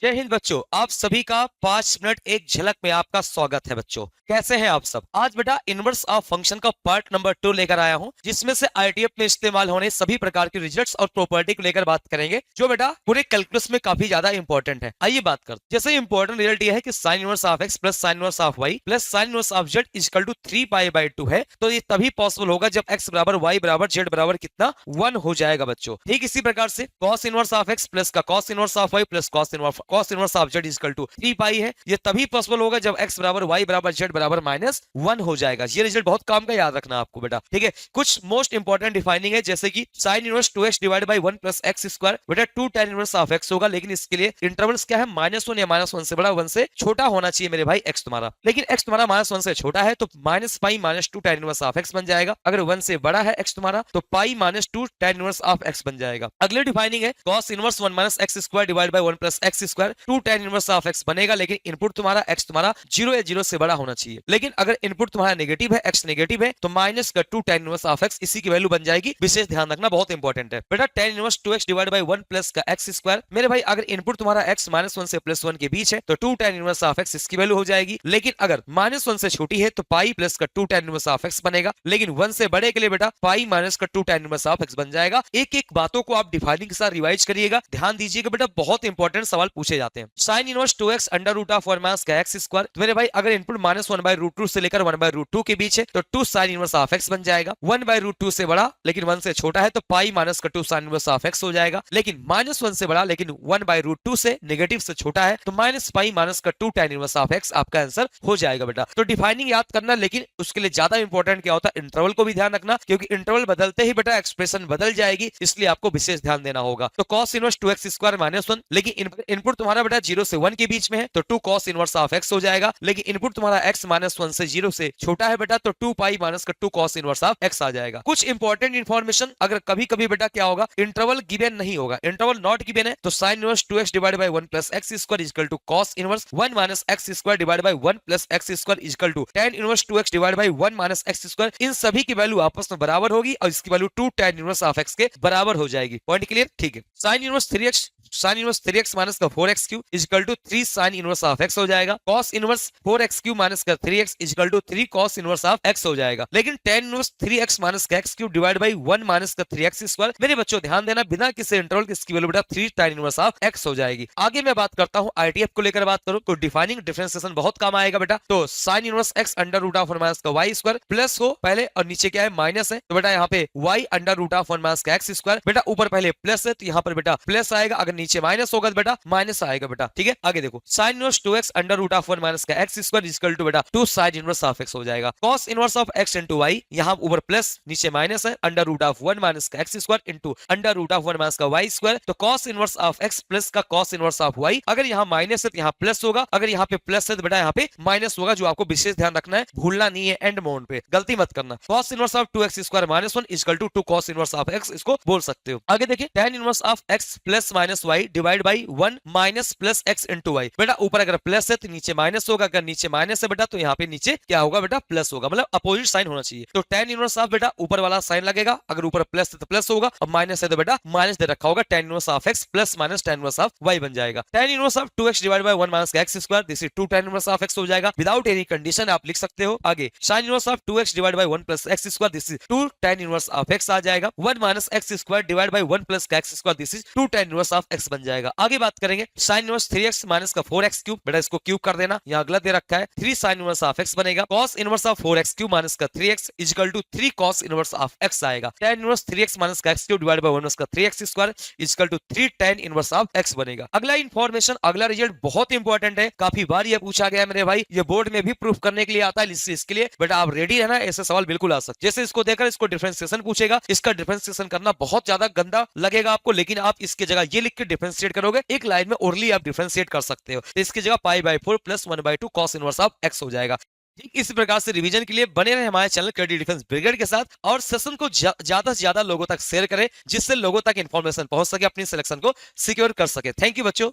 जय हिंद बच्चों, आप सभी का 5 मिनट एक झलक में आपका स्वागत है। बच्चों कैसे हैं आप सब। आज बेटा इनवर्स ऑफ फंक्शन का पार्ट नंबर 2 लेकर आया हूं, जिसमें से आईटीएफ में इस्तेमाल होने सभी प्रकार के रिजल्ट्स और प्रॉपर्टी को लेकर बात करेंगे, जो बेटा पूरे कैलकुलस में काफी ज्यादा इंपॉर्टेंट है। आइए बात करते। जैसे इंपॉर्टेंट रिजल्ट ये है कि sine inverse of X plus sine inverse of Y plus sine inverse of Z equal to 3π/2 है। तो ये तभी पॉसिबल होगा जब एक्स बराबर वाई बराबर जेड बराबर कितना 1 हो जाएगा बच्चों। ठीक इसी प्रकार से cos inverse of X plus का cos inverse of Y plus cos inverse of Z equal to 3π है। ये तभी पॉसिबल होगा जब एक्स बराबर वाई बराबर जेड बराबर -1 हो जाएगा। ये रिजल्ट बहुत काम का, याद रखना आपको बेटा। ठीक है, कुछ मोस्ट इंपॉर्टेंट डिफाइनिंग है, जैसे कि sine inverse 2x divide by 1 plus X square बेटा 2 tan इनवर्स ऑफ x होगा, लेकिन इसके लिए इंटरवल्स क्या है, -1 या -1 से बड़ा 1 से छोटा होना चाहिए मेरे भाई x तुम्हारा। लेकिन x तुम्हारा -1 से छोटा है तो -π -2 tan इनवर्स ऑफ x बन जाएगा। अगर 1 से बड़ा है x तुम्हारा तो π -2 tan इनवर्स ऑफ x बन जाएगा। अगले डिफाइनिंग है cos inverse 1 minus X square divide by 1 plus X square 2 tan inverse of x बनेगा, लेकिन इनपुट तुम्हारा x तुम्हारा 0 या 0 से बड़ा होना चाहिए। लेकिन अगर इनपुट तुम्हारा नेगेटिव है, x नेगेटिव है, तो -2 tan इनवर्स ऑफ x इसी की वैल्यू बन जाएगी। विशेष ध्यान रखना, बहुत इंपॉर्टेंट है बेटा। tan inverse 2x divide by 1 plus का एक्स स्क्वायर मेरे भाई, अगर इनपुट तुम्हारा x -1 से +1 के बीच है तो 2 tan इनवर्स ऑफ x इसकी वैल्यू हो जाएगी। लेकिन अगर -1 से छोटी है तो पाई प्लस का 2 tan इनवर्स ऑफ x बनेगा। लेकिन 1 से बड़े के लिए बेटा पाई माइनस का 2 tan इनवर्स ऑफ x बन जाएगा। एक एक बातों को आप डिफाइनिंग के साथ रिवाइज करिएगा, ध्यान दीजिएगा बेटा, बहुत इंपॉर्टेंट सवाल पूछे जाते हैं। Sine inverse 2x under root of 1 minus का एक्स स्क्वायर तो मेरे भाई, अगर इनपुट -1/√2 से लेकर 1/√2 के बीच है तो 2 sin इनवर्स ऑफ x बन जाएगा। 1/√2 से बड़ा लेकिन 1 से छोटा है तो पाई माइनस का 2 sin इनवर्स ऑफ x हो जाएगा। लेकिन -1 से बड़ा लेकिन 1/√2 से नेगेटिव से छोटा है तो -π माइनस का 2 tan इनवर्स ऑफ x आपका आंसर हो जाएगा बेटा। तो डिफाइनिंग याद करना, लेकिन उसके लिए ज्यादा इंपॉर्टेंट क्या होता है, इंटरवल को भी ध्यान रखना, क्योंकि इंटरवल बदलते ही बेटा एक्सप्रेशन बदल जाएगी, इसलिए आपको विशेष ध्यान देना होगा। तो cos इनवर्स 2x स्क्वायर -1, लेकिन इनपुट तुम्हारा बेटा 0 से 1 के बीच में है तो 2 cos इनवर्स ऑफ x हो जाएगा। लेकिन इनपुट तुम्हारा x -1 से 0 से छोटा है बेटा तो 2π माइनस का 2 cos इनवर्स ऑफ x आ जाएगा। कुछ इंपॉर्टेंट इंफॉर्मेशन, अगर कभी कभी बेटा क्या होगा, इंटरवल गिवन नहीं होगा, इंटरवल नॉट गिवन है, तो sin inverse 2x divide by 1 plus X square equal to cos inverse 1 minus X square divide by 1 plus X square equal to tan inverse 2x divide by 1 minus X square. इन सभी की value आपस में बराबर होगी और इसकी value 2 tan inverse of x के बराबर हो जाएगी। Point clear? ठीक है। sin इनवर्स 3x माइनस का 4x cube equal to 3 sin inverse of x हो जाएगा। cos inverse 4x cube minus का 3x equal to 3 cos inverse of x हो जाएगा। लेकिन tan इनवर्स 3x माइनस का x cube divide by 1 minus का 3x square, मेरे बच्चों ध्यान देना, बिना किसी इंटरवल के इसकी वैल्यू बेटा 3 tan इनवर्स ऑफ x हो जाएगी। आगे मैं बात करता हूं आईटीएफ को लेकर बात करूं तो डिफाइनिंग डिफरेंशिएशन बहुत काम आएगा बेटा। तो sin inverse x under root of 1 minus का y स्क्वायर प्लस हो पहले और नीचे क्या है माइनस है, तो बेटा यहाँ पे y under root of 1 minus का x स्क्वायर, बेटा ऊपर पहले प्लस है तो यहाँ पर बेटा प्लस आएगा, अगर नीचे माइनस होगा तो बेटा माइनस आएगा बेटा। ठीक है, आगे देखो sin inverse 2x under root of 1 minus का x स्क्वायर इक्वल टू बेटा 2 sin इनवर्स ऑफ x हो जाएगा। cos inverse of x into y, यहाँ ऊपर प्लस नीचे माइनस है, अंडर रूट ऑफ 1 माइनस का x square into under root of 1 minus का y स्क्वायर, तो cos inverse of x plus का cos इनवर्स ऑफ y, अगर यहाँ माइनस है तो यहाँ प्लस होगा, अगर यहाँ पे प्लस है तो बेटा यहाँ पे माइनस होगा, जो आपको विशेष ध्यान रखना है, भूलना नहीं है, एंड मोड पे गलती मत करना। cos inverse of 2x square -1 equal to 2 cos inverse of x, इसको बोल सकते हो। आगे देखिए tan inverse of x plus minus y divide by 1 minus plus x into y, बेटा ऊपर अगर प्लस है तो नीचे माइनस होगा, अगर नीचे माइनस है बेटा तो यहाँ पे नीचे क्या होगा बेटा प्लस होगा, मतलब अपोजिट साइन होना चाहिए। तो tan इनवर्स ऑफ बेटा ऊपर वाला साइन लगेगा, अगर ऊपर प्लस है तो प्लस होगा, और माइनस है तो बेटा माइनस दे रखा होगा, tan inverse of x plus minus tan inverse of y बन जाएगा। tan inverse of 2x divide by 1 minus का x square, this is 2 tan inverse of x हो जाएगा, विदाउट एनी कंडीशन आप लिख सकते हो। आगे sin inverse of 2x divide by 1 plus x square, this is 2 tan inverse of x आ जाएगा। 1 minus x square divide by 1 plus का x square, this is 2 tan inverse of x बन जाएगा। आगे बात करेंगे sin इनवर्स 3x माइनस का 4x cube, बेटा इसको क्यूब कर देना, यहाँ गलत दे रखा है, 3 sin इनवर्स ऑफ x बनेगा। cos inverse of 4x cube minus का 3x equal to 3 cos inverse of x आएगा। tan इनवर्स 3x माइनस का x cube divide by 1 minus का 3x square equal to 3 tan inverse of x बनेगा। अगला information, अगला result बहुत important है, काफी बार ये पूछा गया मेरे भाई, ये बोर्ड में भी प्रूफ करने के लिए आता है, इसके लिए बेटा आप रेडी रहना, ऐसे सवाल बिल्कुल आ सकते। जैसे इसको देखकर इसको डिफरेंशिएशन पूछेगा, इसका डिफरेंशिएशन करना बहुत ज्यादा गंदा लगेगा आपको, लेकिन आप इसकी जगह ये लिख के डिफरेंशिएट करोगे, एक लाइन में ओरली आप डिफरेंशिएट कर सकते हो, तो इसकी जगह π/4 plus 1/2 cos inverse of x हो जाएगा। ठीक इसी प्रकार से रिवीजन के लिए बने रहे हमारे चैनल क्रेडिट डिफेंस ब्रिगेड के साथ, और सेशन को ज्यादा से ज्यादा लोगों तक शेयर करें, जिससे लोगों तक इंफॉर्मेशन पहुंच सके, अपनी सिलेक्शन को सिक्योर कर सके। थैंक यू बच्चों।